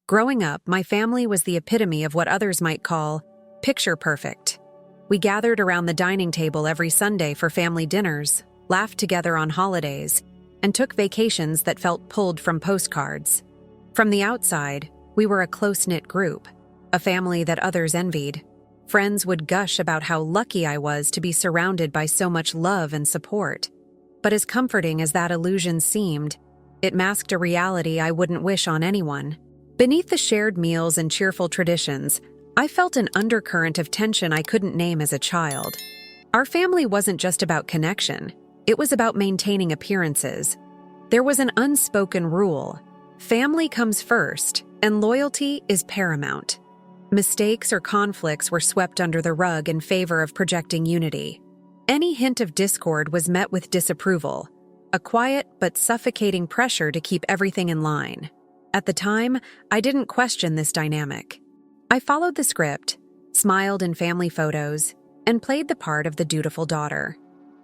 Growing up, my family was the epitome of what others might call picture perfect. We gathered around the dining table every Sunday for family dinners, laughed together on holidays, and took vacations that felt pulled from postcards. From the outside, we were a close-knit group, a family that others envied. Friends would gush about how lucky I was to be surrounded by so much love and support. But as comforting as that illusion seemed, it masked a reality I wouldn't wish on anyone. Beneath the shared meals and cheerful traditions, I felt an undercurrent of tension I couldn't name as a child. Our family wasn't just about connection, it was about maintaining appearances. There was an unspoken rule: family comes first, and loyalty is paramount. Mistakes or conflicts were swept under the rug in favor of projecting unity. Any hint of discord was met with disapproval, a quiet but suffocating pressure to keep everything in line. At the time, I didn't question this dynamic. I followed the script, smiled in family photos, and played the part of the dutiful daughter.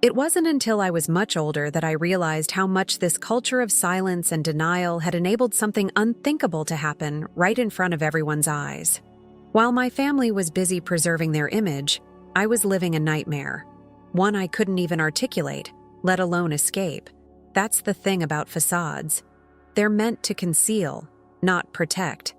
It wasn't until I was much older that I realized how much this culture of silence and denial had enabled something unthinkable to happen right in front of everyone's eyes. While my family was busy preserving their image, I was living a nightmare, one I couldn't even articulate, let alone escape. That's the thing about facades. They're meant to conceal, not protect.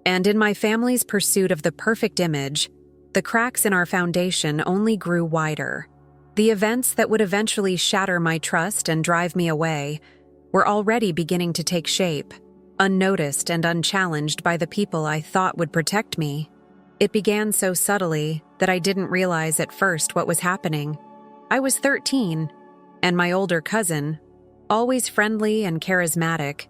And in my family's pursuit of the perfect image, the cracks in our foundation only grew wider. The events that would eventually shatter my trust and drive me away were already beginning to take shape, unnoticed and unchallenged by the people I thought would protect me. It began so subtly that I didn't realize at first what was happening. I was 13, and my older cousin, always friendly and charismatic,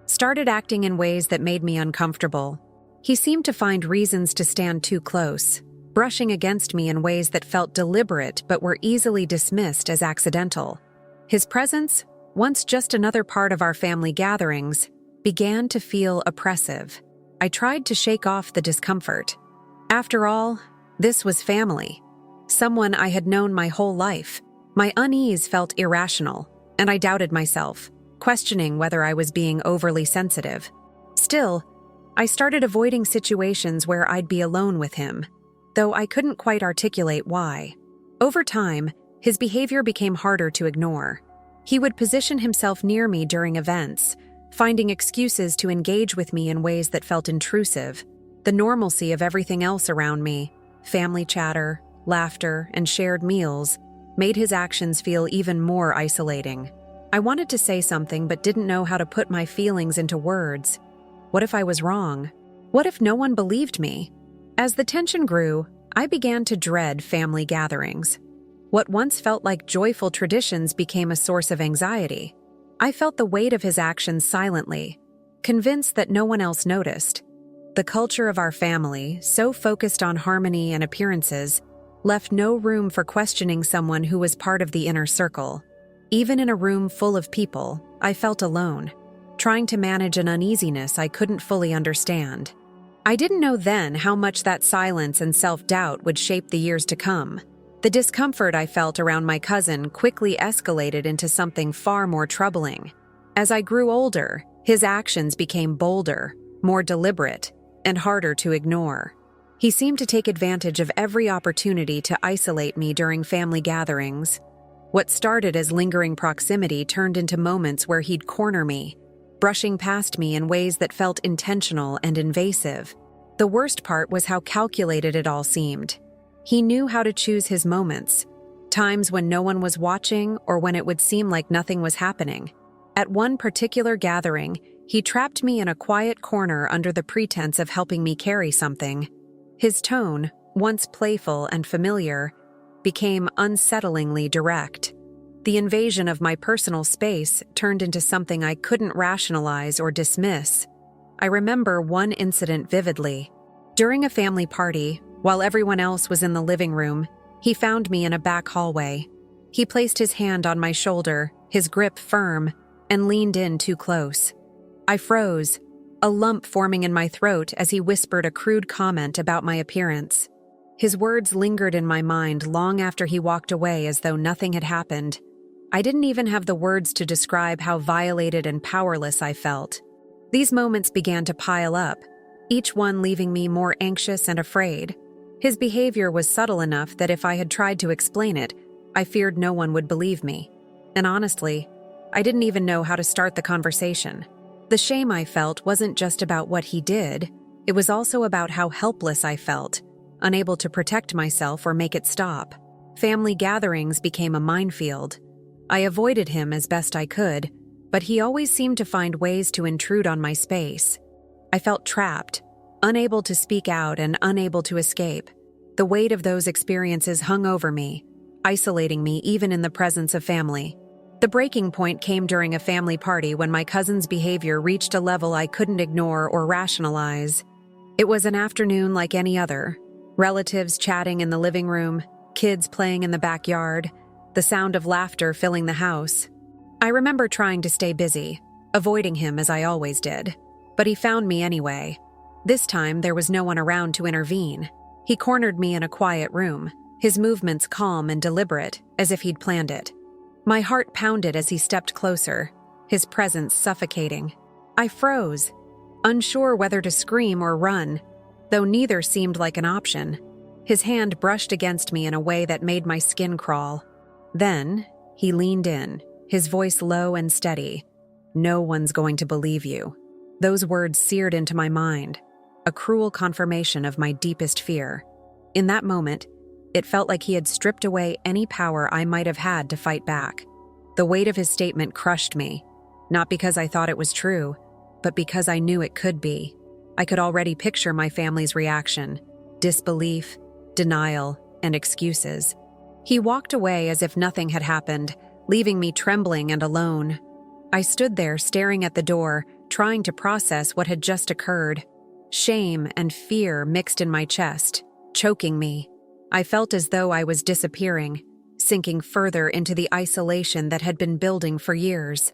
started acting in ways that made me uncomfortable. He seemed to find reasons to stand too close, brushing against me in ways that felt deliberate but were easily dismissed as accidental. His presence, once just another part of our family gatherings, began to feel oppressive. I tried to shake off the discomfort. After all, this was family, someone I had known my whole life. My unease felt irrational, and I doubted myself, questioning whether I was being overly sensitive. Still, I started avoiding situations where I'd be alone with him, though I couldn't quite articulate why. Over time, his behavior became harder to ignore. He would position himself near me during events, finding excuses to engage with me in ways that felt intrusive. The normalcy of everything else around me, family chatter, laughter, and shared meals, made his actions feel even more isolating. I wanted to say something but didn't know how to put my feelings into words. What if I was wrong? What if no one believed me? As the tension grew, I began to dread family gatherings. What once felt like joyful traditions became a source of anxiety. I felt the weight of his actions silently, convinced that no one else noticed. The culture of our family, so focused on harmony and appearances, left no room for questioning someone who was part of the inner circle. Even in a room full of people, I felt alone, trying to manage an uneasiness I couldn't fully understand. I didn't know then how much that silence and self-doubt would shape the years to come. The discomfort I felt around my cousin quickly escalated into something far more troubling. As I grew older, his actions became bolder, more deliberate, and harder to ignore. He seemed to take advantage of every opportunity to isolate me during family gatherings. What started as lingering proximity turned into moments where he'd corner me, brushing past me in ways that felt intentional and invasive. The worst part was how calculated it all seemed. He knew how to choose his moments, times when no one was watching or when it would seem like nothing was happening. At one particular gathering, he trapped me in a quiet corner under the pretense of helping me carry something. His tone, once playful and familiar, became unsettlingly direct. The invasion of my personal space turned into something I couldn't rationalize or dismiss. I remember one incident vividly. During a family party, while everyone else was in the living room, he found me in a back hallway. He placed his hand on my shoulder, his grip firm, and leaned in too close. I froze, a lump forming in my throat as he whispered a crude comment about my appearance. His words lingered in my mind long after he walked away as though nothing had happened. I didn't even have the words to describe how violated and powerless I felt. These moments began to pile up, each one leaving me more anxious and afraid. His behavior was subtle enough that if I had tried to explain it, I feared no one would believe me. And honestly, I didn't even know how to start the conversation. The shame I felt wasn't just about what he did, it was also about how helpless I felt, unable to protect myself or make it stop. Family gatherings became a minefield. I avoided him as best I could, but he always seemed to find ways to intrude on my space. I felt trapped, unable to speak out and unable to escape. The weight of those experiences hung over me, isolating me even in the presence of family. The breaking point came during a family party when my cousin's behavior reached a level I couldn't ignore or rationalize. It was an afternoon like any other. Relatives chatting in the living room, kids playing in the backyard, the sound of laughter filling the house. I remember trying to stay busy, avoiding him as I always did. But he found me anyway. This time there was no one around to intervene. He cornered me in a quiet room, his movements calm and deliberate, as if he'd planned it. My heart pounded as he stepped closer, his presence suffocating. I froze, unsure whether to scream or run, though neither seemed like an option. His hand brushed against me in a way that made my skin crawl. Then, he leaned in, his voice low and steady. "No one's going to believe you." Those words seared into my mind, a cruel confirmation of my deepest fear. In that moment, it felt like he had stripped away any power I might have had to fight back. The weight of his statement crushed me, not because I thought it was true, but because I knew it could be. I could already picture my family's reaction: disbelief, denial, and excuses. He walked away as if nothing had happened, leaving me trembling and alone. I stood there staring at the door, trying to process what had just occurred. Shame and fear mixed in my chest, choking me. I felt as though I was disappearing, sinking further into the isolation that had been building for years.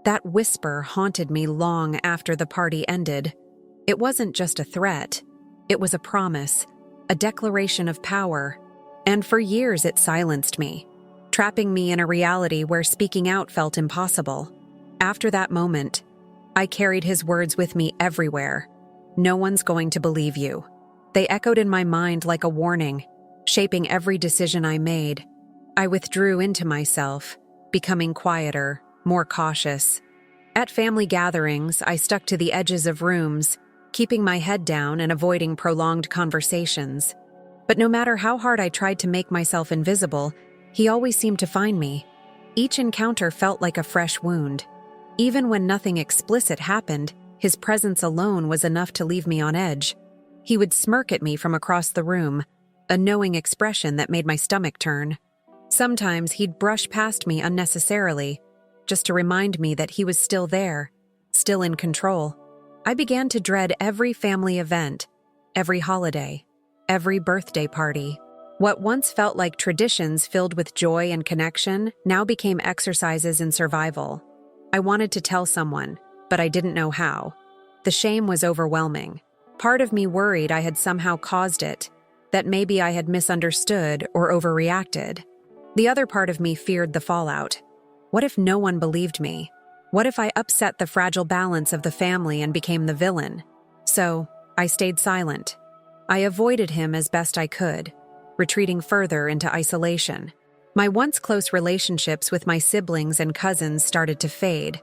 That whisper haunted me long after the party ended. It wasn't just a threat. It was a promise, a declaration of power. And for years it silenced me, trapping me in a reality where speaking out felt impossible. After that moment, I carried his words with me everywhere. "No one's going to believe you." They echoed in my mind like a warning, shaping every decision I made. I withdrew into myself, becoming quieter, more cautious. At family gatherings, I stuck to the edges of rooms, keeping my head down and avoiding prolonged conversations. But no matter how hard I tried to make myself invisible, he always seemed to find me. Each encounter felt like a fresh wound. Even when nothing explicit happened, his presence alone was enough to leave me on edge. He would smirk at me from across the room, a knowing expression that made my stomach turn. Sometimes he'd brush past me unnecessarily, just to remind me that he was still there, still in control. I began to dread every family event, every holiday, every birthday party. What once felt like traditions filled with joy and connection now became exercises in survival. I wanted to tell someone, but I didn't know how. The shame was overwhelming. Part of me worried I had somehow caused it, that maybe I had misunderstood or overreacted. The other part of me feared the fallout. What if no one believed me? What if I upset the fragile balance of the family and became the villain? So, I stayed silent. I avoided him as best I could, retreating further into isolation. My once close relationships with my siblings and cousins started to fade.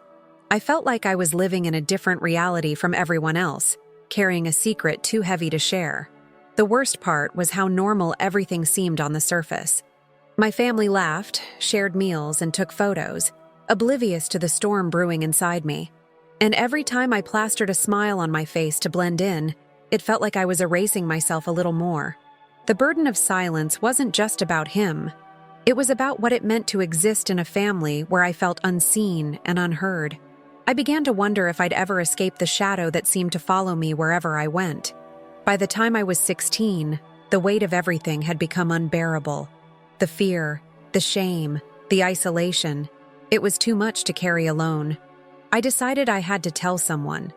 I felt like I was living in a different reality from everyone else, carrying a secret too heavy to share. The worst part was how normal everything seemed on the surface. My family laughed, shared meals, and took photos, oblivious to the storm brewing inside me. And every time I plastered a smile on my face to blend in, it felt like I was erasing myself a little more. The burden of silence wasn't just about him. It was about what it meant to exist in a family where I felt unseen and unheard. I began to wonder if I'd ever escape the shadow that seemed to follow me wherever I went. By the time I was 16, the weight of everything had become unbearable. The fear, the shame, the isolation. It was too much to carry alone. I decided I had to tell someone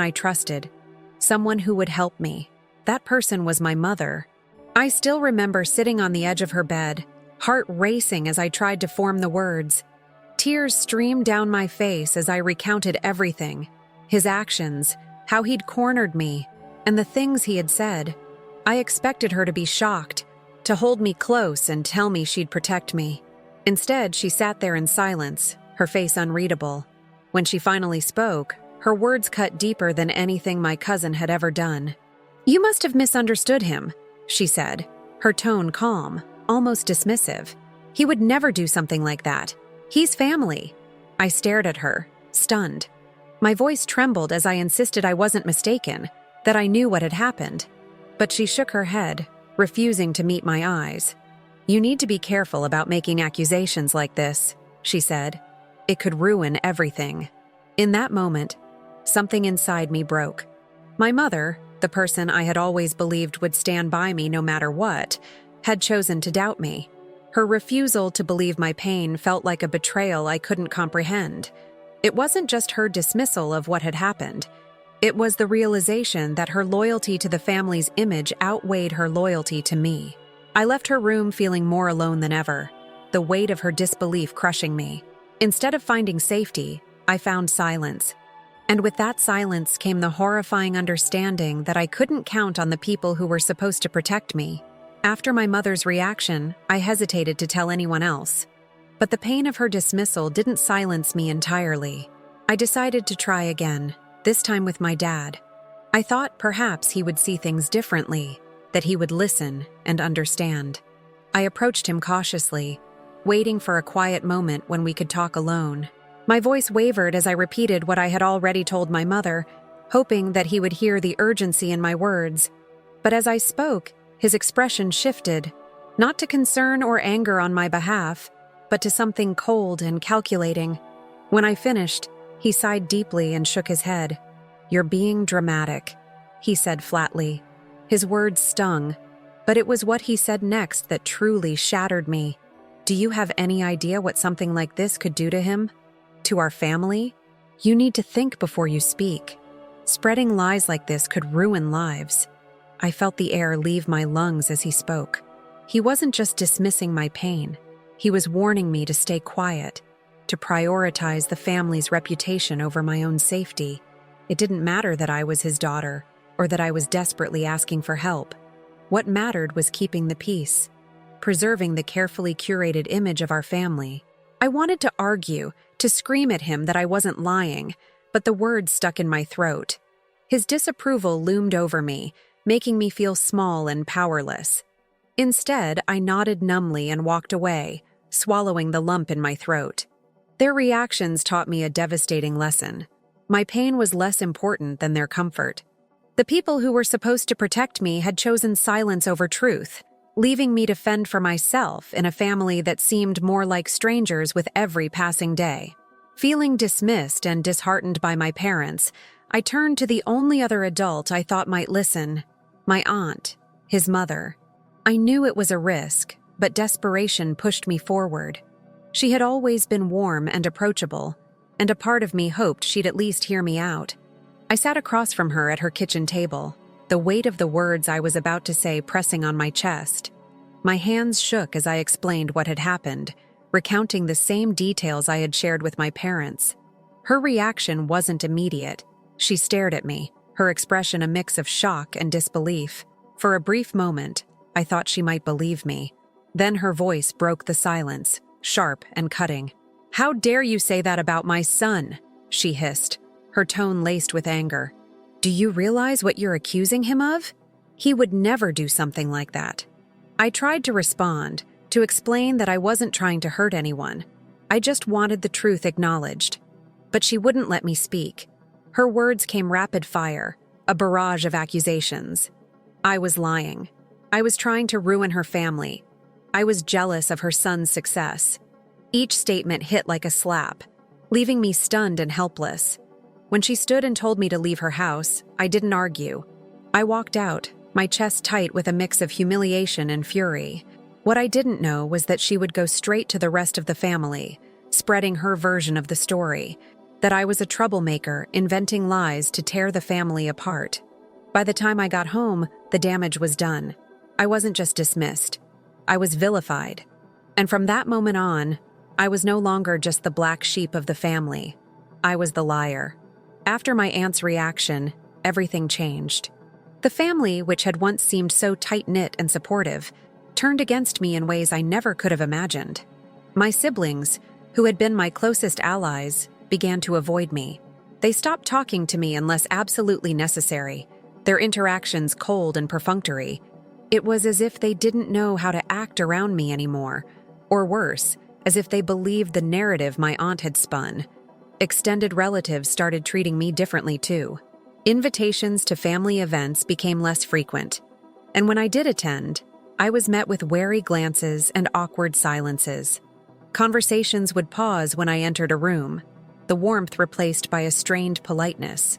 I trusted, someone who would help me. That person was my mother. I still remember sitting on the edge of her bed, heart racing as I tried to form the words. Tears streamed down my face as I recounted everything, his actions, how he'd cornered me, And the things he had said, I expected her to be shocked, to hold me close and tell me she'd protect me. Instead, she sat there in silence, her face unreadable. When she finally spoke, her words cut deeper than anything my cousin had ever done. "You must have misunderstood him," she said, her tone calm, almost dismissive. "He would never do something like that. He's family." I stared at her, stunned. My voice trembled as I insisted I wasn't mistaken, that I knew what had happened. But she shook her head, refusing to meet my eyes. "You need to be careful about making accusations like this," she said. "It could ruin everything." In that moment, something inside me broke. My mother, the person I had always believed would stand by me no matter what, had chosen to doubt me. Her refusal to believe my pain felt like a betrayal I couldn't comprehend. It wasn't just her dismissal of what had happened. It was the realization that her loyalty to the family's image outweighed her loyalty to me. I left her room feeling more alone than ever, the weight of her disbelief crushing me. Instead of finding safety, I found silence. And with that silence came the horrifying understanding that I couldn't count on the people who were supposed to protect me. After my mother's reaction, I hesitated to tell anyone else. But the pain of her dismissal didn't silence me entirely. I decided to try again, this time with my dad. I thought perhaps he would see things differently, that he would listen and understand. I approached him cautiously, waiting for a quiet moment when we could talk alone. My voice wavered as I repeated what I had already told my mother, hoping that he would hear the urgency in my words. But as I spoke, his expression shifted, not to concern or anger on my behalf, but to something cold and calculating. When I finished, he sighed deeply and shook his head. "You're being dramatic," he said flatly. His words stung, but it was what he said next that truly shattered me. "Do you have any idea what something like this could do to him? To our family? You need to think before you speak. Spreading lies like this could ruin lives." I felt the air leave my lungs as he spoke. He wasn't just dismissing my pain. He was warning me to stay quiet, to prioritize the family's reputation over my own safety. It didn't matter that I was his daughter, or that I was desperately asking for help. What mattered was keeping the peace, preserving the carefully curated image of our family. I wanted to argue, to scream at him that I wasn't lying, but the words stuck in my throat. His disapproval loomed over me, making me feel small and powerless. Instead, I nodded numbly and walked away, swallowing the lump in my throat. Their reactions taught me a devastating lesson. My pain was less important than their comfort. The people who were supposed to protect me had chosen silence over truth, leaving me to fend for myself in a family that seemed more like strangers with every passing day. Feeling dismissed and disheartened by my parents, I turned to the only other adult I thought might listen, my aunt, his mother. I knew it was a risk, but desperation pushed me forward. She had always been warm and approachable, and a part of me hoped she'd at least hear me out. I sat across from her at her kitchen table, the weight of the words I was about to say pressing on my chest. My hands shook as I explained what had happened, recounting the same details I had shared with my parents. Her reaction wasn't immediate. She stared at me, her expression a mix of shock and disbelief. For a brief moment, I thought she might believe me. Then her voice broke the silence, sharp and cutting. "How dare you say that about my son?" she hissed, her tone laced with anger. "Do you realize what you're accusing him of? He would never do something like that." I tried to respond, to explain that I wasn't trying to hurt anyone. I just wanted the truth acknowledged. But she wouldn't let me speak. Her words came rapid fire, a barrage of accusations. I was lying. I was trying to ruin her family. I was jealous of her son's success. Each statement hit like a slap, leaving me stunned and helpless. When she stood and told me to leave her house, I didn't argue. I walked out, my chest tight with a mix of humiliation and fury. What I didn't know was that she would go straight to the rest of the family, spreading her version of the story, that I was a troublemaker inventing lies to tear the family apart. By the time I got home, the damage was done. I wasn't just dismissed. I was vilified. And from that moment on, I was no longer just the black sheep of the family. I was the liar. After my aunt's reaction, everything changed. The family, which had once seemed so tight-knit and supportive, turned against me in ways I never could have imagined. My siblings, who had been my closest allies, began to avoid me. They stopped talking to me unless absolutely necessary, their interactions cold and perfunctory. It was as if they didn't know how to act around me anymore, or worse, as if they believed the narrative my aunt had spun. Extended relatives started treating me differently too. Invitations to family events became less frequent, and when I did attend, I was met with wary glances and awkward silences. Conversations would pause when I entered a room, the warmth replaced by a strained politeness.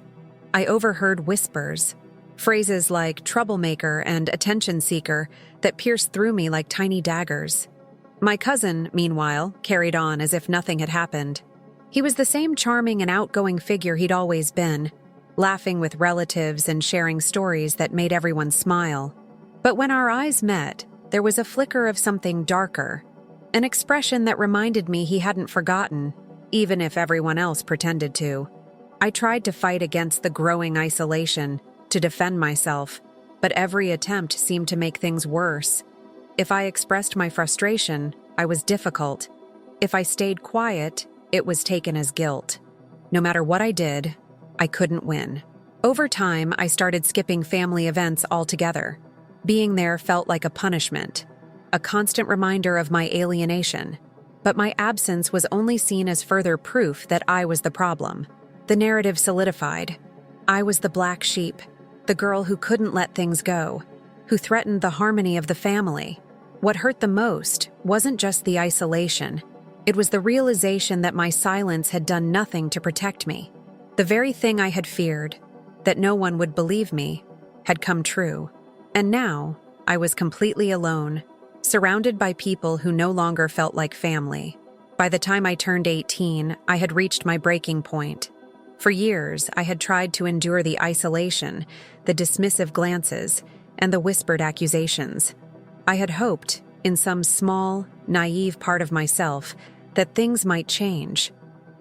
I overheard whispers, phrases like troublemaker and attention seeker that pierced through me like tiny daggers. My cousin, meanwhile, carried on as if nothing had happened. He was the same charming and outgoing figure he'd always been, laughing with relatives and sharing stories that made everyone smile. But when our eyes met, there was a flicker of something darker, an expression that reminded me he hadn't forgotten, even if everyone else pretended to. I tried to fight against the growing isolation, to defend myself, but every attempt seemed to make things worse. If I expressed my frustration, I was difficult. If I stayed quiet, it was taken as guilt. No matter what I did, I couldn't win. Over time, I started skipping family events altogether. Being there felt like a punishment, a constant reminder of my alienation. But my absence was only seen as further proof that I was the problem. The narrative solidified. I was the black sheep, the girl who couldn't let things go, who threatened the harmony of the family. What hurt the most wasn't just the isolation. It was the realization that my silence had done nothing to protect me. The very thing I had feared, that no one would believe me, had come true. And now, I was completely alone, surrounded by people who no longer felt like family. By the time I turned 18, I had reached my breaking point. For years, I had tried to endure the isolation, the dismissive glances, and the whispered accusations. I had hoped, in some small, naive part of myself, that things might change,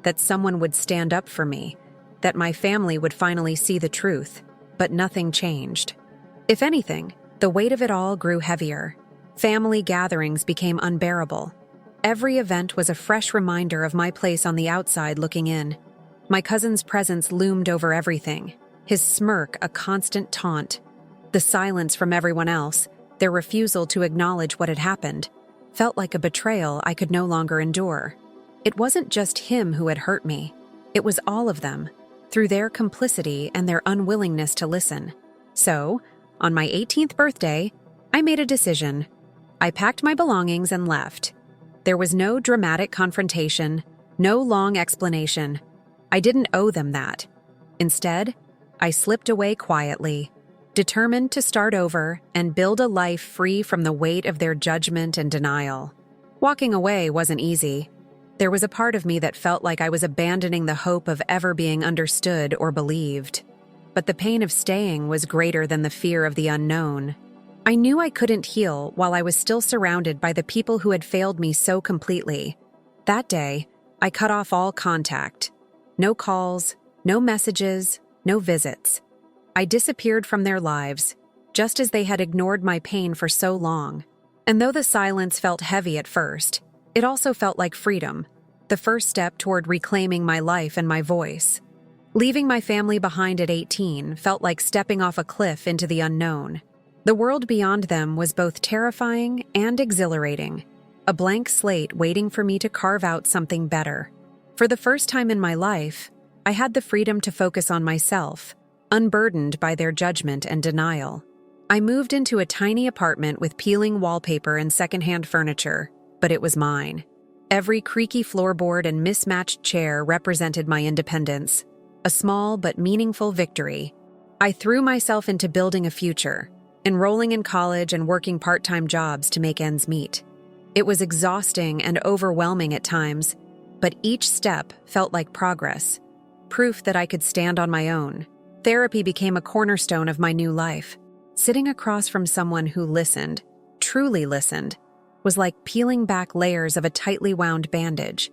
that someone would stand up for me, that my family would finally see the truth, but nothing changed. If anything, the weight of it all grew heavier. Family gatherings became unbearable. Every event was a fresh reminder of my place on the outside looking in. My cousin's presence loomed over everything, his smirk a constant taunt. The silence from everyone else, their refusal to acknowledge what had happened, felt like a betrayal I could no longer endure. It wasn't just him who had hurt me. It was all of them, through their complicity and their unwillingness to listen. So, on my 18th birthday, I made a decision. I packed my belongings and left. There was no dramatic confrontation, no long explanation. I didn't owe them that. Instead, I slipped away quietly, determined to start over and build a life free from the weight of their judgment and denial. Walking away wasn't easy. There was a part of me that felt like I was abandoning the hope of ever being understood or believed. But the pain of staying was greater than the fear of the unknown. I knew I couldn't heal while I was still surrounded by the people who had failed me so completely. That day, I cut off all contact. No calls, no messages, no visits. I disappeared from their lives, just as they had ignored my pain for so long. And though the silence felt heavy at first, it also felt like freedom, the first step toward reclaiming my life and my voice. Leaving my family behind at 18 felt like stepping off a cliff into the unknown. The world beyond them was both terrifying and exhilarating, a blank slate waiting for me to carve out something better. For the first time in my life, I had the freedom to focus on myself, unburdened by their judgment and denial. I moved into a tiny apartment with peeling wallpaper and secondhand furniture, but it was mine. Every creaky floorboard and mismatched chair represented my independence, a small but meaningful victory. I threw myself into building a future, enrolling in college and working part-time jobs to make ends meet. It was exhausting and overwhelming at times, but each step felt like progress, proof that I could stand on my own. Therapy became a cornerstone of my new life. Sitting across from someone who listened, truly listened, was like peeling back layers of a tightly wound bandage.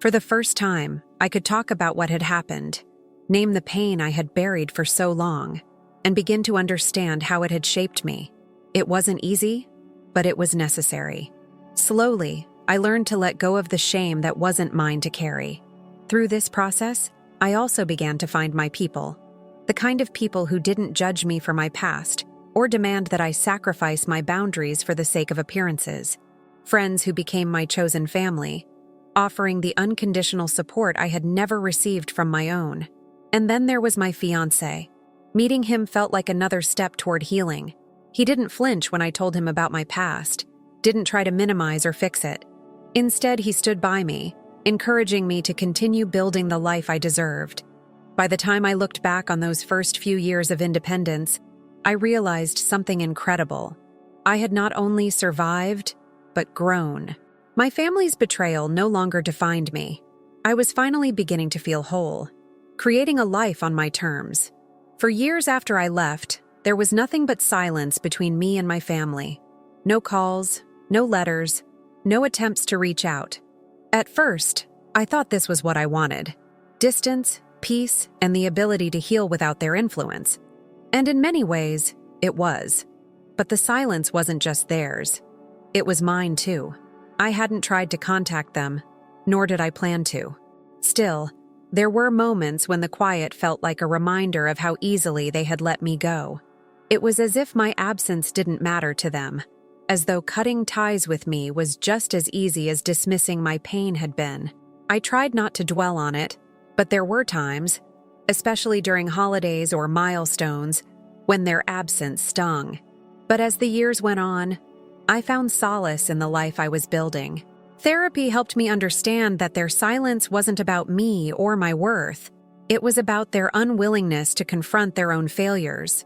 For the first time, I could talk about what had happened, name the pain I had buried for so long. and begin to understand how it had shaped me. It wasn't easy, but it was necessary. Slowly, I learned to let go of the shame that wasn't mine to carry. Through this process, I also began to find my people, the kind of people who didn't judge me for my past or demand that I sacrifice my boundaries for the sake of appearances. Friends who became my chosen family, offering the unconditional support I had never received from my own. And then there was my fiancé. Meeting him felt like another step toward healing. He didn't flinch when I told him about my past, didn't try to minimize or fix it. Instead, he stood by me, encouraging me to continue building the life I deserved. By the time I looked back on those first few years of independence, I realized something incredible. I had not only survived, but grown. My family's betrayal no longer defined me. I was finally beginning to feel whole, creating a life on my terms. For years after I left, there was nothing but silence between me and my family. No calls, no letters, no attempts to reach out. At first, I thought this was what I wanted: distance, peace, and the ability to heal without their influence. And in many ways, it was. But the silence wasn't just theirs. It was mine too. I hadn't tried to contact them, nor did I plan to. Still, there were moments when the quiet felt like a reminder of how easily they had let me go. It was as if my absence didn't matter to them, as though cutting ties with me was just as easy as dismissing my pain had been. I tried not to dwell on it, but there were times, especially during holidays or milestones, when their absence stung. But as the years went on, I found solace in the life I was building. Therapy helped me understand that their silence wasn't about me or my worth. It was about their unwillingness to confront their own failures.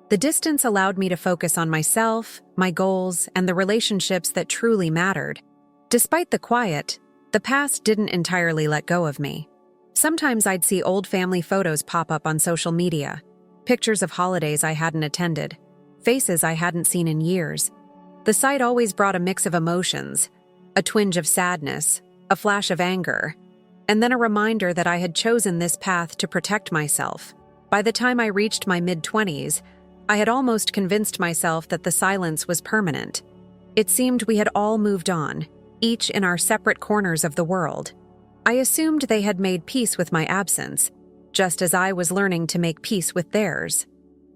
The distance allowed me to focus on myself, my goals, and the relationships that truly mattered. Despite the quiet, the past didn't entirely let go of me. Sometimes I'd see old family photos pop up on social media, pictures of holidays I hadn't attended, faces I hadn't seen in years. The sight always brought a mix of emotions, a twinge of sadness, a flash of anger, and then a reminder that I had chosen this path to protect myself. By the time I reached my mid-20s, I had almost convinced myself that the silence was permanent. It seemed we had all moved on, each in our separate corners of the world. I assumed they had made peace with my absence, just as I was learning to make peace with theirs.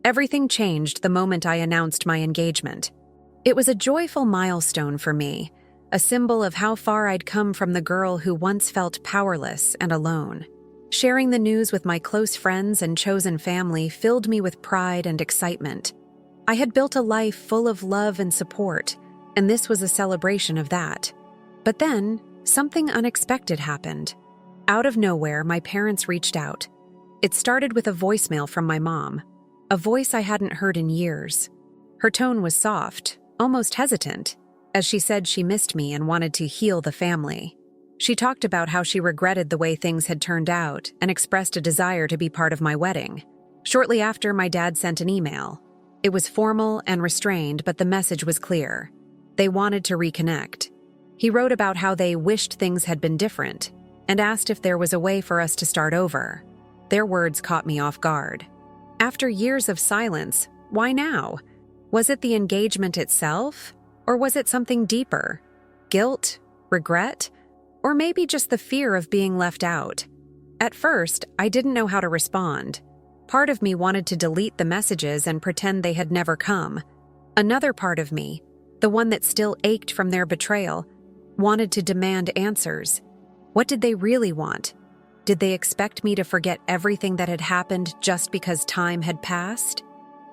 Everything changed the moment I announced my engagement. It was a joyful milestone for me, a symbol of how far I'd come from the girl who once felt powerless and alone. Sharing the news with my close friends and chosen family filled me with pride and excitement. I had built a life full of love and support, and this was a celebration of that. But then, something unexpected happened. Out of nowhere, my parents reached out. It started with a voicemail from my mom, a voice I hadn't heard in years. Her tone was soft, almost hesitant, as she said she missed me and wanted to heal the family. She talked about how she regretted the way things had turned out and expressed a desire to be part of my wedding. Shortly after, my dad sent an email. It was formal and restrained, but the message was clear. They wanted to reconnect. He wrote about how they wished things had been different and asked if there was a way for us to start over. Their words caught me off guard. After years of silence, why now? Was it the engagement itself? Or was it something deeper? Guilt? Regret? Or maybe just the fear of being left out? At first, I didn't know how to respond. Part of me wanted to delete the messages and pretend they had never come. Another part of me, the one that still ached from their betrayal, wanted to demand answers. What did they really want? Did they expect me to forget everything that had happened just because time had passed?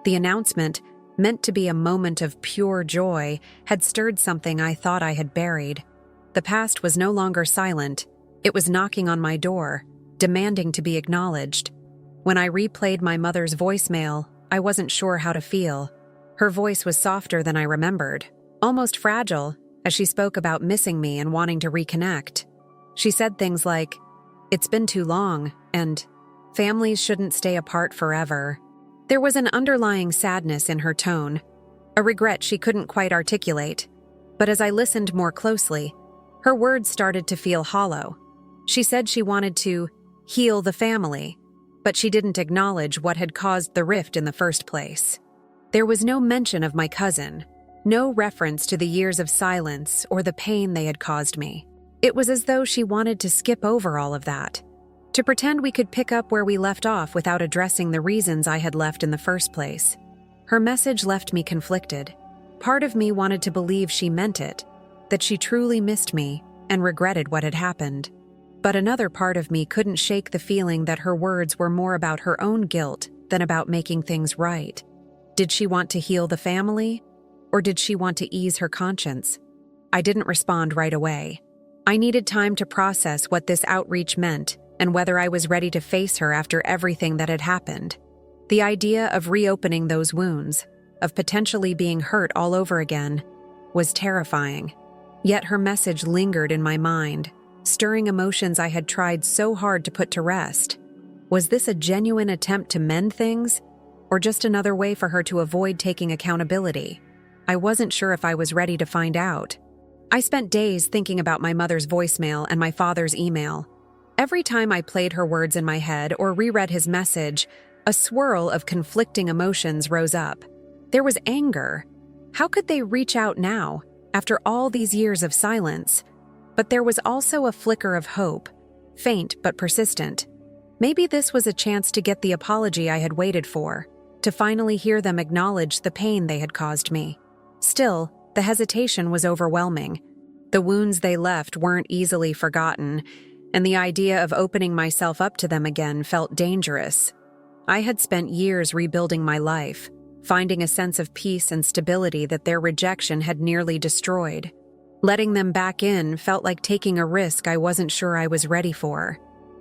The announcement, meant to be a moment of pure joy, had stirred something I thought I had buried. The past was no longer silent. It was knocking on my door, demanding to be acknowledged. When I replayed my mother's voicemail, I wasn't sure how to feel. Her voice was softer than I remembered, almost fragile, as she spoke about missing me and wanting to reconnect. She said things like, "It's been too long," and "families shouldn't stay apart forever." There was an underlying sadness in her tone, a regret she couldn't quite articulate. But as I listened more closely, her words started to feel hollow. She said she wanted to heal the family, but she didn't acknowledge what had caused the rift in the first place. There was no mention of my cousin, no reference to the years of silence or the pain they had caused me. It was as though she wanted to skip over all of that, to pretend we could pick up where we left off without addressing the reasons I had left in the first place. Her message left me conflicted. Part of me wanted to believe she meant it, that she truly missed me and regretted what had happened. But another part of me couldn't shake the feeling that her words were more about her own guilt than about making things right. Did she want to heal the family, or did she want to ease her conscience? I didn't respond right away. I needed time to process what this outreach meant and whether I was ready to face her after everything that had happened. The idea of reopening those wounds, of potentially being hurt all over again, was terrifying. Yet her message lingered in my mind, stirring emotions I had tried so hard to put to rest. Was this a genuine attempt to mend things, or just another way for her to avoid taking accountability? I wasn't sure if I was ready to find out. I spent days thinking about my mother's voicemail and my father's email. Every time I played her words in my head or reread his message, a swirl of conflicting emotions rose up. There was anger. How could they reach out now, after all these years of silence? But there was also a flicker of hope, faint but persistent. Maybe this was a chance to get the apology I had waited for, to finally hear them acknowledge the pain they had caused me. Still, the hesitation was overwhelming. The wounds they left weren't easily forgotten, and the idea of opening myself up to them again felt dangerous. I had spent years rebuilding my life, finding a sense of peace and stability that their rejection had nearly destroyed. Letting them back in felt like taking a risk I wasn't sure I was ready for.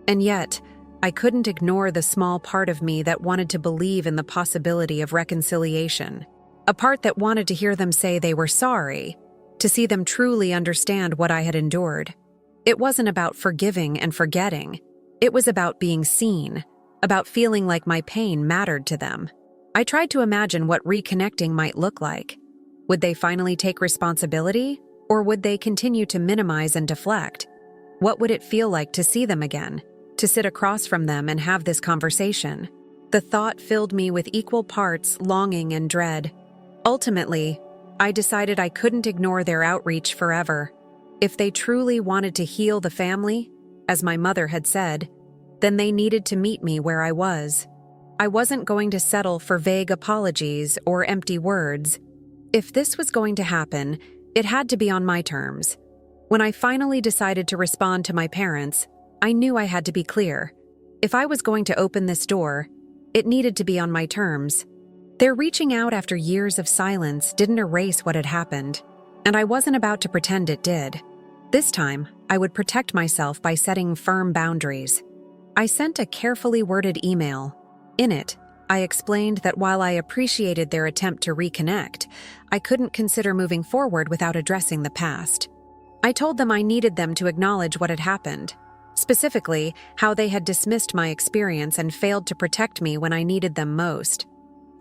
And yet, I couldn't ignore the small part of me that wanted to believe in the possibility of reconciliation. A part that wanted to hear them say they were sorry, to see them truly understand what I had endured. It wasn't about forgiving and forgetting. It was about being seen, about feeling like my pain mattered to them. I tried to imagine what reconnecting might look like. Would they finally take responsibility, or would they continue to minimize and deflect? What would it feel like to see them again, to sit across from them and have this conversation? The thought filled me with equal parts longing and dread. Ultimately, I decided I couldn't ignore their outreach forever. If they truly wanted to heal the family, as my mother had said, then they needed to meet me where I was. I wasn't going to settle for vague apologies or empty words. If this was going to happen, it had to be on my terms. When I finally decided to respond to my parents, I knew I had to be clear. If I was going to open this door, it needed to be on my terms. Their reaching out after years of silence didn't erase what had happened, and I wasn't about to pretend it did. This time, I would protect myself by setting firm boundaries. I sent a carefully worded email. In it, I explained that while I appreciated their attempt to reconnect, I couldn't consider moving forward without addressing the past. I told them I needed them to acknowledge what had happened, specifically how they had dismissed my experience and failed to protect me when I needed them most.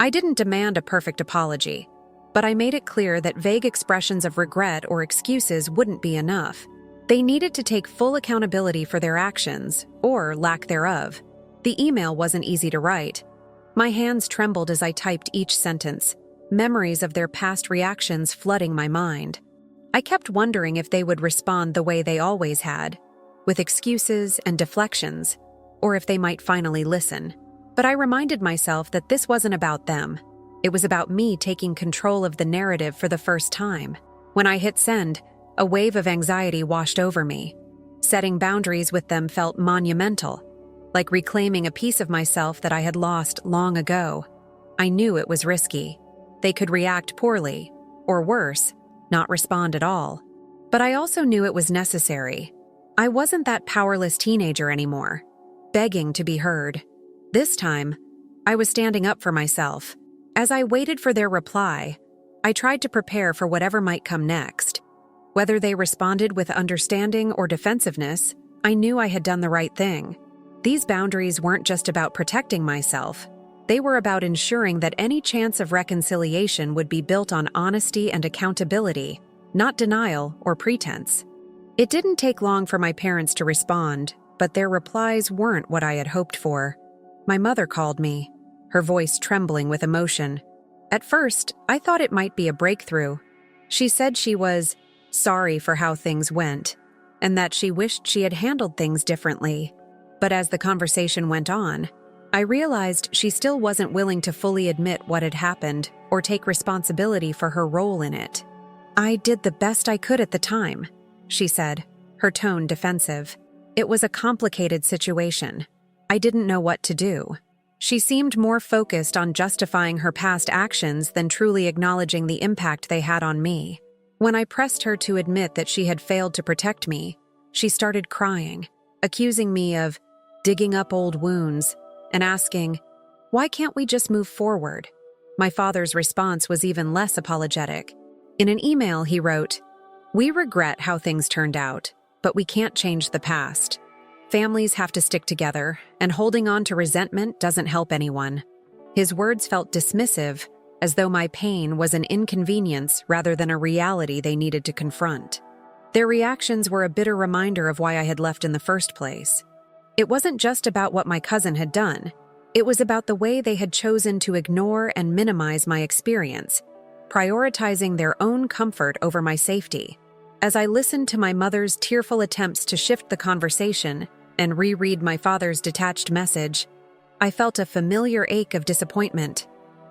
I didn't demand a perfect apology, but I made it clear that vague expressions of regret or excuses wouldn't be enough. They needed to take full accountability for their actions, or lack thereof. The email wasn't easy to write. My hands trembled as I typed each sentence, memories of their past reactions flooding my mind. I kept wondering if they would respond the way they always had, with excuses and deflections, or if they might finally listen. But I reminded myself that this wasn't about them. It was about me taking control of the narrative for the first time. When I hit send, a wave of anxiety washed over me. Setting boundaries with them felt monumental, like reclaiming a piece of myself that I had lost long ago. I knew it was risky. They could react poorly, or worse, not respond at all. But I also knew it was necessary. I wasn't that powerless teenager anymore, begging to be heard. This time, I was standing up for myself. As I waited for their reply, I tried to prepare for whatever might come next. Whether they responded with understanding or defensiveness, I knew I had done the right thing. These boundaries weren't just about protecting myself. They were about ensuring that any chance of reconciliation would be built on honesty and accountability, not denial or pretense. It didn't take long for my parents to respond, but their replies weren't what I had hoped for. My mother called me, her voice trembling with emotion. At first, I thought it might be a breakthrough. She said she was sorry for how things went, and that she wished she had handled things differently. But as the conversation went on, I realized she still wasn't willing to fully admit what had happened or take responsibility for her role in it. "I did the best I could at the time," she said, her tone defensive. "It was a complicated situation. I didn't know what to do." She seemed more focused on justifying her past actions than truly acknowledging the impact they had on me. When I pressed her to admit that she had failed to protect me, she started crying, accusing me of digging up old wounds and asking, "Why can't we just move forward?" My father's response was even less apologetic. In an email, he wrote, "We regret how things turned out, but we can't change the past. Families have to stick together, and holding on to resentment doesn't help anyone." His words felt dismissive, as though my pain was an inconvenience rather than a reality they needed to confront. Their reactions were a bitter reminder of why I had left in the first place. It wasn't just about what my cousin had done. It was about the way they had chosen to ignore and minimize my experience, prioritizing their own comfort over my safety. As I listened to my mother's tearful attempts to shift the conversation and reread my father's detached message, I felt a familiar ache of disappointment.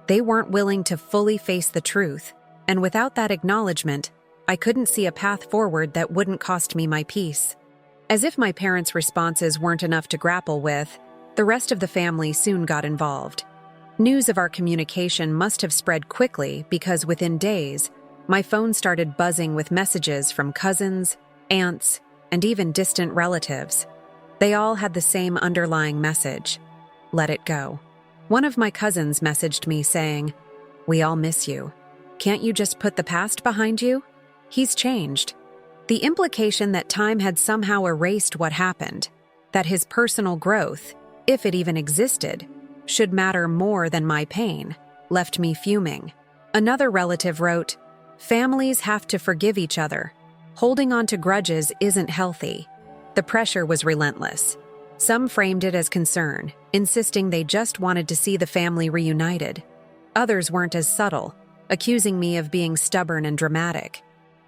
They weren't willing to fully face the truth, and without that acknowledgement, I couldn't see a path forward that wouldn't cost me my peace. As if my parents' responses weren't enough to grapple with, the rest of the family soon got involved. News of our communication must have spread quickly because within days, my phone started buzzing with messages from cousins, aunts, and even distant relatives. They all had the same underlying message: let it go. One of my cousins messaged me saying, "We all miss you. Can't you just put the past behind you? He's changed." The implication that time had somehow erased what happened, that his personal growth, if it even existed, should matter more than my pain, left me fuming. Another relative wrote, "Families have to forgive each other. Holding on to grudges isn't healthy." The pressure was relentless. Some framed it as concern, insisting they just wanted to see the family reunited. Others weren't as subtle, accusing me of being stubborn and dramatic.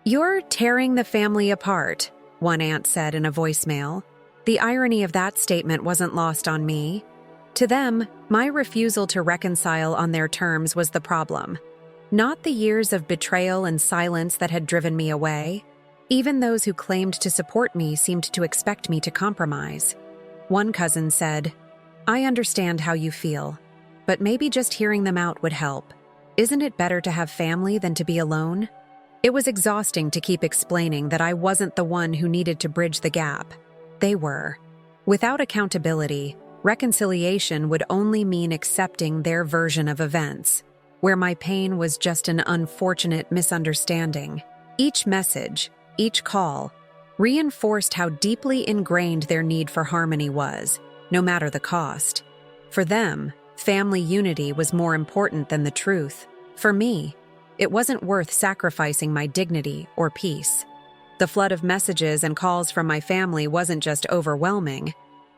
"You're tearing the family apart," one aunt said in a voicemail. The irony of that statement wasn't lost on me. To them, my refusal to reconcile on their terms was the problem, not the years of betrayal and silence that had driven me away. Even those who claimed to support me seemed to expect me to compromise. One cousin said, "I understand how you feel, but maybe just hearing them out would help. Isn't it better to have family than to be alone?" It was exhausting to keep explaining that I wasn't the one who needed to bridge the gap. They were. Without accountability, reconciliation would only mean accepting their version of events, where my pain was just an unfortunate misunderstanding. Each message, each call, reinforced how deeply ingrained their need for harmony was, no matter the cost. For them, family unity was more important than the truth. For me, it wasn't worth sacrificing my dignity or peace. The flood of messages and calls from my family wasn't just overwhelming,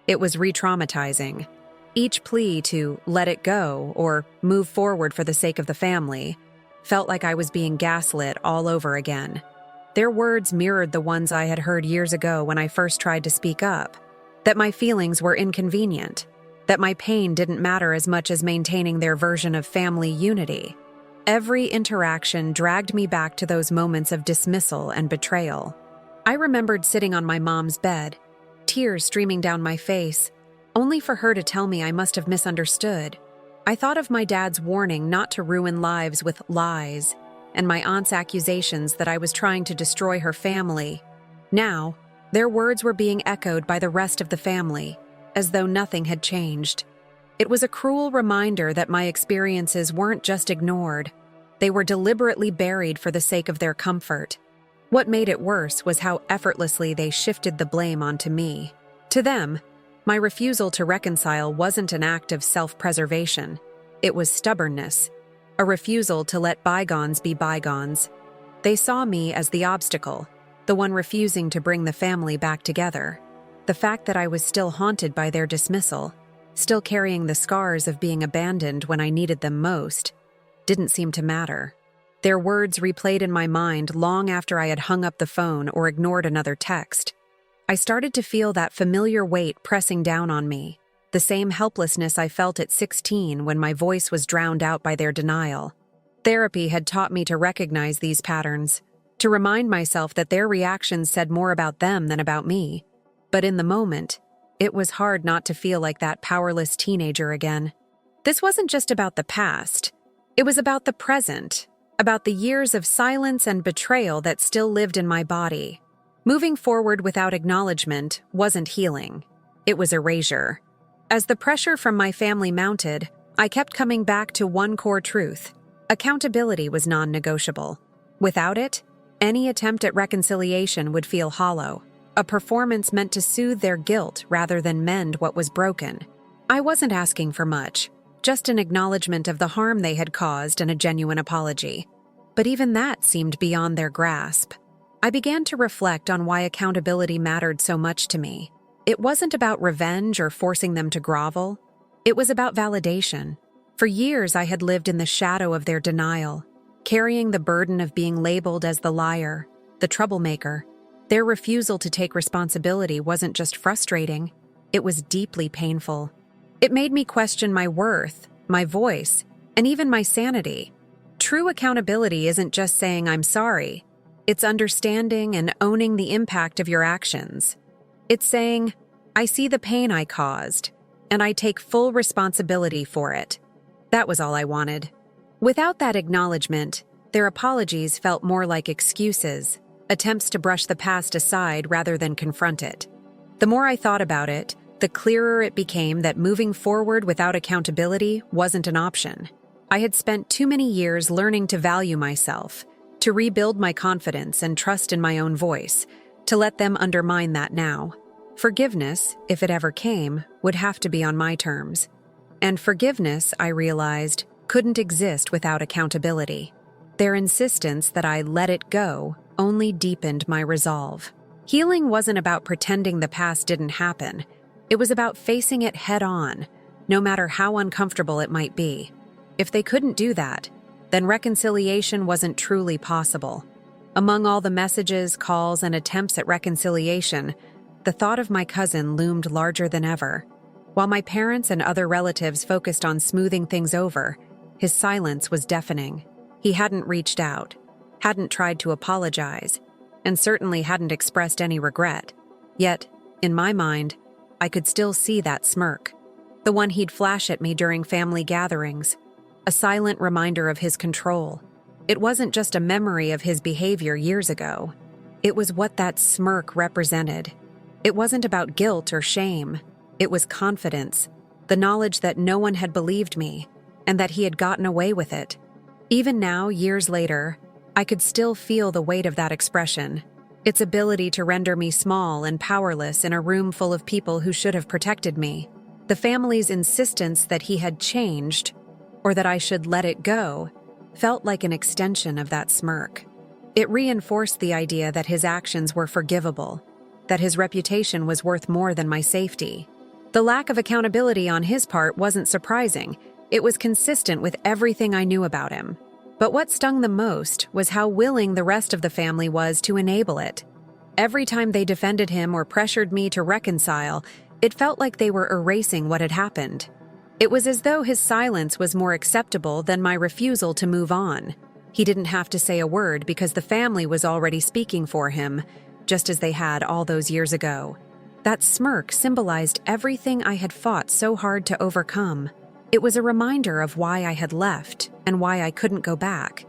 it was re-traumatizing. Each plea to let it go or move forward for the sake of the family felt like I was being gaslit all over again. Their words mirrored the ones I had heard years ago when I first tried to speak up, that my feelings were inconvenient, that my pain didn't matter as much as maintaining their version of family unity. Every interaction dragged me back to those moments of dismissal and betrayal. I remembered sitting on my mom's bed, tears streaming down my face, only for her to tell me I must have misunderstood. I thought of my dad's warning not to ruin lives with lies, and my aunt's accusations that I was trying to destroy her family. Now, their words were being echoed by the rest of the family, as though nothing had changed. It was a cruel reminder that my experiences weren't just ignored, they were deliberately buried for the sake of their comfort. What made it worse was how effortlessly they shifted the blame onto me. To them, my refusal to reconcile wasn't an act of self-preservation. It was stubbornness, a refusal to let bygones be bygones. They saw me as the obstacle, the one refusing to bring the family back together. The fact that I was still haunted by their dismissal, still carrying the scars of being abandoned when I needed them most, didn't seem to matter. Their words replayed in my mind long after I had hung up the phone or ignored another text. I started to feel that familiar weight pressing down on me, the same helplessness I felt at 16 when my voice was drowned out by their denial. Therapy had taught me to recognize these patterns, to remind myself that their reactions said more about them than about me. But in the moment, it was hard not to feel like that powerless teenager again. This wasn't just about the past. It was about the present, about the years of silence and betrayal that still lived in my body. Moving forward without acknowledgement wasn't healing. It was erasure. As the pressure from my family mounted, I kept coming back to one core truth. Accountability was non-negotiable. Without it, any attempt at reconciliation would feel hollow, a performance meant to soothe their guilt rather than mend what was broken. I wasn't asking for much, just an acknowledgement of the harm they had caused and a genuine apology. But even that seemed beyond their grasp. I began to reflect on why accountability mattered so much to me. It wasn't about revenge or forcing them to grovel. It was about validation. For years, I had lived in the shadow of their denial, carrying the burden of being labeled as the liar, the troublemaker. Their refusal to take responsibility wasn't just frustrating, it was deeply painful. It made me question my worth, my voice, and even my sanity. True accountability isn't just saying I'm sorry. It's understanding and owning the impact of your actions. It's saying, I see the pain I caused, and I take full responsibility for it. That was all I wanted. Without that acknowledgement, their apologies felt more like excuses, attempts to brush the past aside rather than confront it. The more I thought about it, the clearer it became that moving forward without accountability wasn't an option. I had spent too many years learning to value myself, to rebuild my confidence and trust in my own voice, to let them undermine that now. Forgiveness, if it ever came, would have to be on my terms. And forgiveness, I realized, couldn't exist without accountability. Their insistence that I let it go only deepened my resolve. Healing wasn't about pretending the past didn't happen. It was about facing it head-on, no matter how uncomfortable it might be. If they couldn't do that, then reconciliation wasn't truly possible. Among all the messages, calls, and attempts at reconciliation, the thought of my cousin loomed larger than ever. While my parents and other relatives focused on smoothing things over, his silence was deafening. He hadn't reached out, hadn't tried to apologize, and certainly hadn't expressed any regret. Yet, in my mind, I could still see that smirk, the one he'd flash at me during family gatherings, a silent reminder of his control. It wasn't just a memory of his behavior years ago. It was what that smirk represented. It wasn't about guilt or shame. It was confidence, the knowledge that no one had believed me, and that he had gotten away with it. Even now, years later, I could still feel the weight of that expression, its ability to render me small and powerless in a room full of people who should have protected me. The family's insistence that he had changed, or that I should let it go, felt like an extension of that smirk. It reinforced the idea that his actions were forgivable, that his reputation was worth more than my safety. The lack of accountability on his part wasn't surprising. It was consistent with everything I knew about him. But what stung the most was how willing the rest of the family was to enable it. Every time they defended him or pressured me to reconcile, it felt like they were erasing what had happened. It was as though his silence was more acceptable than my refusal to move on. He didn't have to say a word because the family was already speaking for him, just as they had all those years ago. That smirk symbolized everything I had fought so hard to overcome. It was a reminder of why I had left and why I couldn't go back,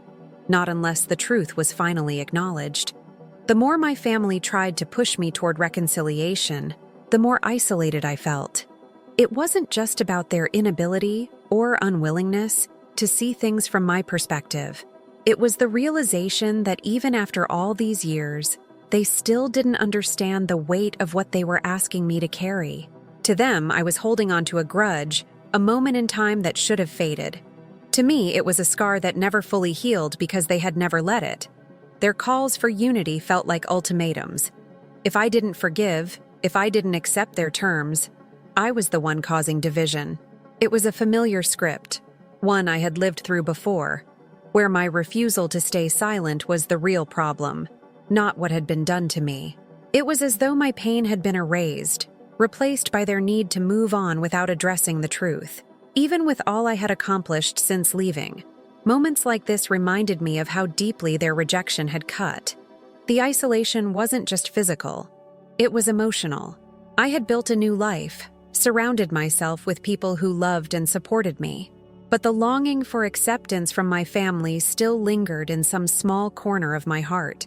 not unless the truth was finally acknowledged. The more my family tried to push me toward reconciliation, the more isolated I felt. It wasn't just about their inability or unwillingness to see things from my perspective. It was the realization that even after all these years, they still didn't understand the weight of what they were asking me to carry. To them, I was holding on to a grudge, a moment in time that should have faded. To me, it was a scar that never fully healed because they had never let it. Their calls for unity felt like ultimatums. If I didn't forgive, if I didn't accept their terms, I was the one causing division. It was a familiar script, one I had lived through before, where my refusal to stay silent was the real problem, not what had been done to me. It was as though my pain had been erased, replaced by their need to move on without addressing the truth. Even with all I had accomplished since leaving, moments like this reminded me of how deeply their rejection had cut. The isolation wasn't just physical, it was emotional. I had built a new life, surrounded myself with people who loved and supported me. But the longing for acceptance from my family still lingered in some small corner of my heart.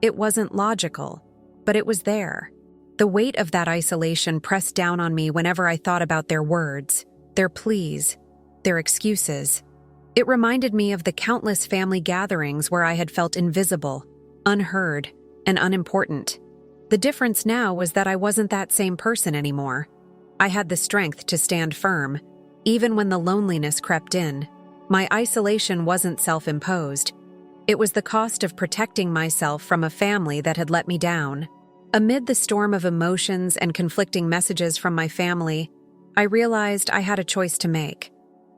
It wasn't logical, but it was there. The weight of that isolation pressed down on me whenever I thought about their words, their pleas, their excuses. It reminded me of the countless family gatherings where I had felt invisible, unheard, and unimportant. The difference now was that I wasn't that same person anymore. I had the strength to stand firm, even when the loneliness crept in. My isolation wasn't self-imposed. It was the cost of protecting myself from a family that had let me down. Amid the storm of emotions and conflicting messages from my family, I realized I had a choice to make.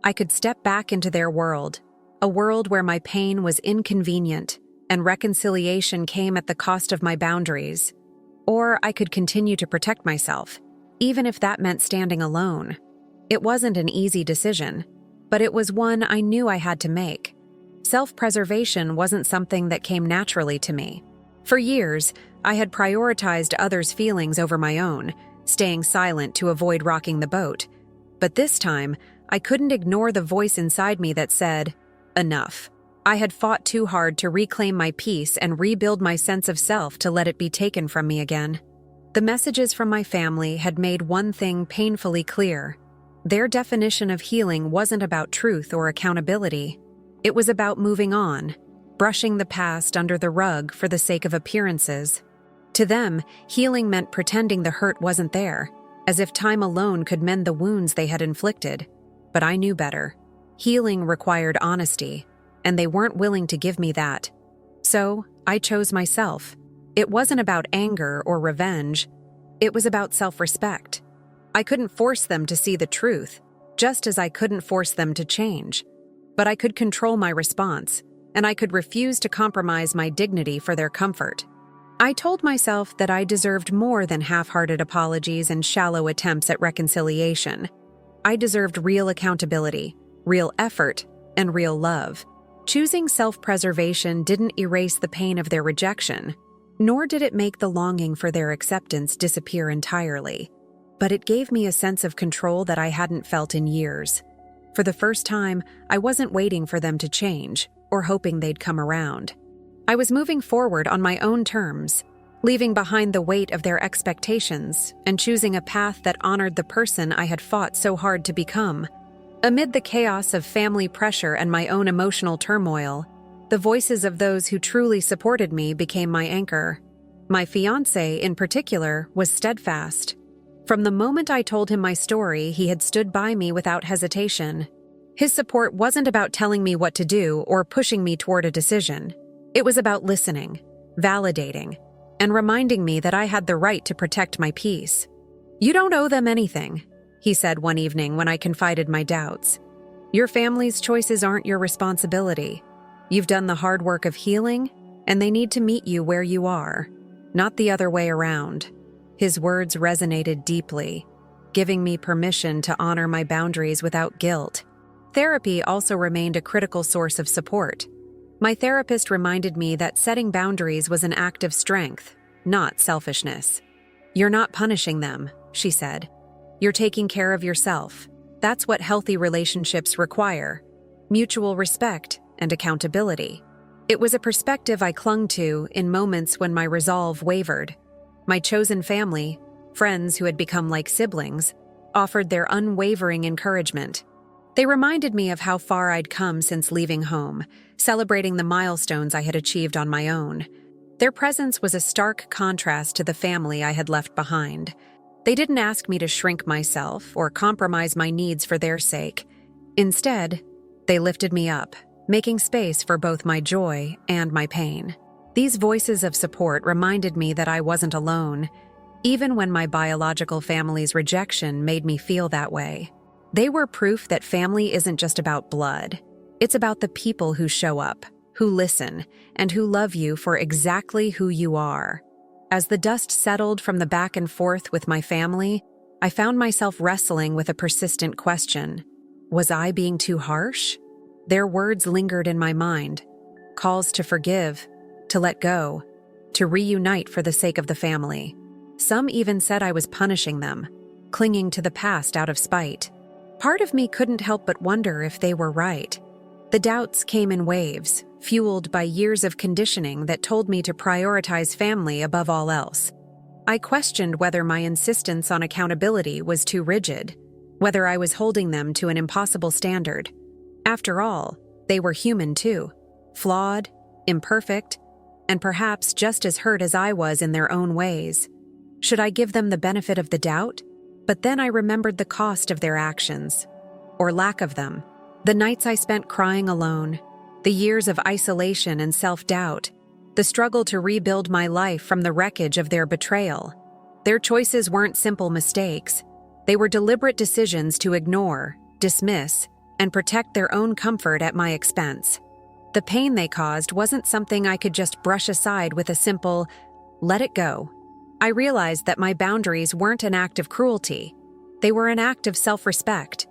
I could step back into their world, a world where my pain was inconvenient and reconciliation came at the cost of my boundaries. Or I could continue to protect myself, even if that meant standing alone. It wasn't an easy decision, but it was one I knew I had to make. Self-preservation wasn't something that came naturally to me. For years, I had prioritized others' feelings over my own, staying silent to avoid rocking the boat. But this time, I couldn't ignore the voice inside me that said, "Enough." I had fought too hard to reclaim my peace and rebuild my sense of self to let it be taken from me again. The messages from my family had made one thing painfully clear. Their definition of healing wasn't about truth or accountability. It was about moving on, brushing the past under the rug for the sake of appearances. To them, healing meant pretending the hurt wasn't there, as if time alone could mend the wounds they had inflicted. But I knew better. Healing required honesty, and they weren't willing to give me that. So, I chose myself. It wasn't about anger or revenge. It was about self-respect. I couldn't force them to see the truth, just as I couldn't force them to change. But I could control my response, and I could refuse to compromise my dignity for their comfort. I told myself that I deserved more than half-hearted apologies and shallow attempts at reconciliation. I deserved real accountability, real effort, and real love. Choosing self-preservation didn't erase the pain of their rejection, nor did it make the longing for their acceptance disappear entirely. But it gave me a sense of control that I hadn't felt in years. For the first time, I wasn't waiting for them to change or hoping they'd come around. I was moving forward on my own terms, leaving behind the weight of their expectations and choosing a path that honored the person I had fought so hard to become. Amid the chaos of family pressure and my own emotional turmoil, the voices of those who truly supported me became my anchor. My fiancé, in particular, was steadfast. From the moment I told him my story, he had stood by me without hesitation. His support wasn't about telling me what to do or pushing me toward a decision. It was about listening, validating, and reminding me that I had the right to protect my peace. "You don't owe them anything," he said one evening when I confided my doubts. "Your family's choices aren't your responsibility. You've done the hard work of healing, and they need to meet you where you are, not the other way around." His words resonated deeply, giving me permission to honor my boundaries without guilt. Therapy also remained a critical source of support. My therapist reminded me that setting boundaries was an act of strength, not selfishness. "You're not punishing them," she said. "You're taking care of yourself. That's what healthy relationships require: mutual respect and accountability." It was a perspective I clung to in moments when my resolve wavered. My chosen family, friends who had become like siblings, offered their unwavering encouragement. They reminded me of how far I'd come since leaving home, celebrating the milestones I had achieved on my own. Their presence was a stark contrast to the family I had left behind. They didn't ask me to shrink myself or compromise my needs for their sake. Instead, they lifted me up, making space for both my joy and my pain. These voices of support reminded me that I wasn't alone. even when my biological family's rejection made me feel that way. They were proof that family isn't just about blood. It's about the people who show up, who listen, and who love you for exactly who you are. As the dust settled from the back and forth with my family, I found myself wrestling with a persistent question. Was I being too harsh? Their words lingered in my mind. Calls to forgive, to let go, to reunite for the sake of the family. Some even said I was punishing them, clinging to the past out of spite. Part of me couldn't help but wonder if they were right. The doubts came in waves, fueled by years of conditioning that told me to prioritize family above all else. I questioned whether my insistence on accountability was too rigid, whether I was holding them to an impossible standard. After all, they were human too, flawed, imperfect, and perhaps just as hurt as I was in their own ways. Should I give them the benefit of the doubt? But then I remembered the cost of their actions, or lack of them. The nights I spent crying alone, the years of isolation and self-doubt, the struggle to rebuild my life from the wreckage of their betrayal. Their choices weren't simple mistakes. They were deliberate decisions to ignore, dismiss, and protect their own comfort at my expense. The pain they caused wasn't something I could just brush aside with a simple, "let it go." I realized that my boundaries weren't an act of cruelty. They were an act of self-respect.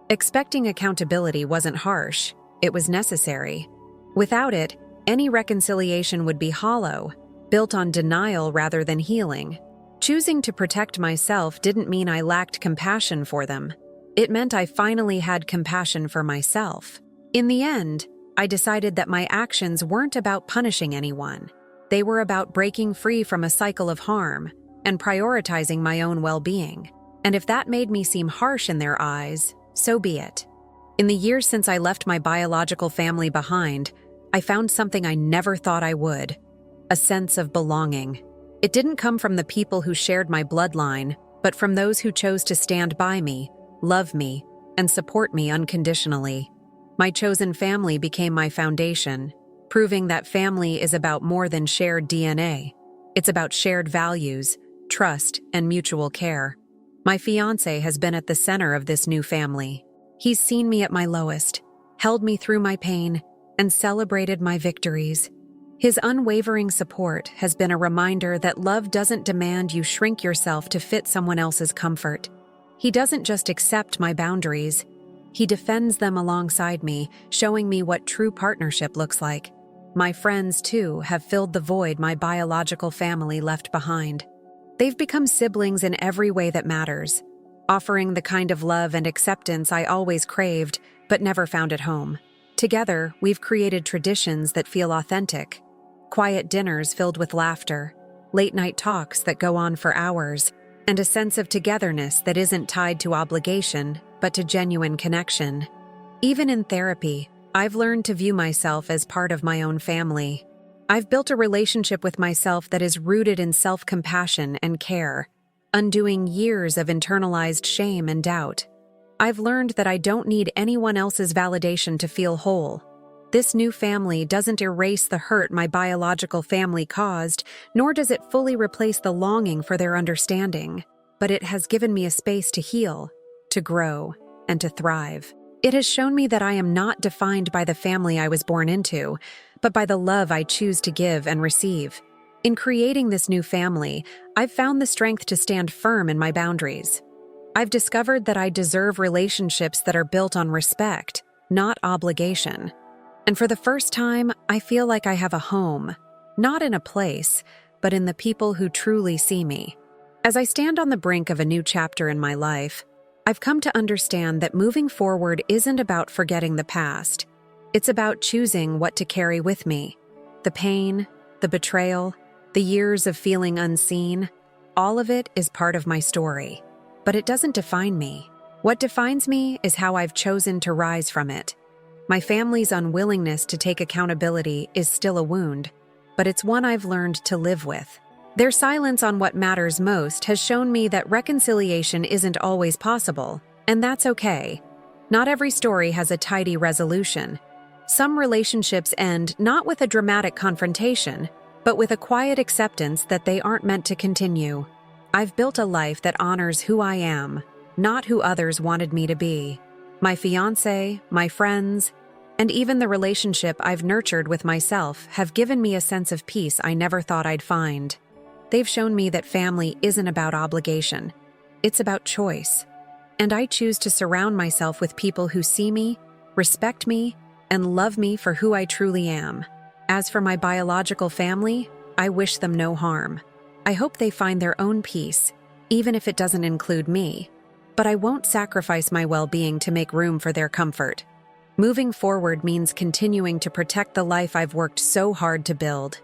Expecting accountability wasn't harsh. It was necessary. Without it, any reconciliation would be hollow, built on denial rather than healing. Choosing to protect myself didn't mean I lacked compassion for them. It meant I finally had compassion for myself. In the end, I decided that my actions weren't about punishing anyone. They were about breaking free from a cycle of harm and prioritizing my own well-being. And if that made me seem harsh in their eyes, so be it. In the years since I left my biological family behind, I found something I never thought I would: a sense of belonging. It didn't come from the people who shared my bloodline, but from those who chose to stand by me, love me, and support me unconditionally. My chosen family became my foundation, proving that family is about more than shared DNA. It's about shared values, trust, and mutual care. My fiancé has been at the center of this new family. He's seen me at my lowest, held me through my pain, and celebrated my victories. His unwavering support has been a reminder that love doesn't demand you shrink yourself to fit someone else's comfort. He doesn't just accept my boundaries. He defends them alongside me, showing me what true partnership looks like. My friends, too, have filled the void my biological family left behind. They've become siblings in every way that matters, offering the kind of love and acceptance I always craved but never found at home. Together, we've created traditions that feel authentic. Quiet dinners filled with laughter, late-night talks that go on for hours, and a sense of togetherness that isn't tied to obligation, but to genuine connection. Even in therapy, I've learned to view myself as part of my own family. I've built a relationship with myself that is rooted in self-compassion and care, undoing years of internalized shame and doubt. I've learned that I don't need anyone else's validation to feel whole. This new family doesn't erase the hurt my biological family caused, nor does it fully replace the longing for their understanding, but it has given me a space to heal, to grow, and to thrive. It has shown me that I am not defined by the family I was born into, but by the love I choose to give and receive. In creating this new family, I've found the strength to stand firm in my boundaries. I've discovered that I deserve relationships that are built on respect, not obligation. And for the first time, I feel like I have a home, not in a place, but in the people who truly see me. As I stand on the brink of a new chapter in my life, I've come to understand that moving forward isn't about forgetting the past. It's about choosing what to carry with me. The pain, the betrayal, the years of feeling unseen, all of it is part of my story. But it doesn't define me. What defines me is how I've chosen to rise from it. My family's unwillingness to take accountability is still a wound, but it's one I've learned to live with. Their silence on what matters most has shown me that reconciliation isn't always possible, and that's okay. Not every story has a tidy resolution. Some relationships end not with a dramatic confrontation, but with a quiet acceptance that they aren't meant to continue. I've built a life that honors who I am, not who others wanted me to be. My fiancé, my friends, and even the relationship I've nurtured with myself have given me a sense of peace I never thought I'd find. They've shown me that family isn't about obligation. It's about choice. And I choose to surround myself with people who see me, respect me, and love me for who I truly am. As for my biological family, I wish them no harm. I hope they find their own peace, even if it doesn't include me. But I won't sacrifice my well-being to make room for their comfort. Moving forward means continuing to protect the life I've worked so hard to build.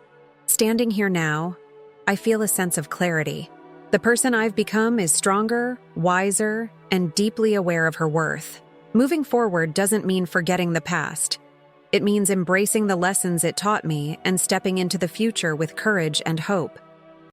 Standing here now, I feel a sense of clarity. The person I've become is stronger, wiser, and deeply aware of her worth. Moving forward doesn't mean forgetting the past. It means embracing the lessons it taught me and stepping into the future with courage and hope.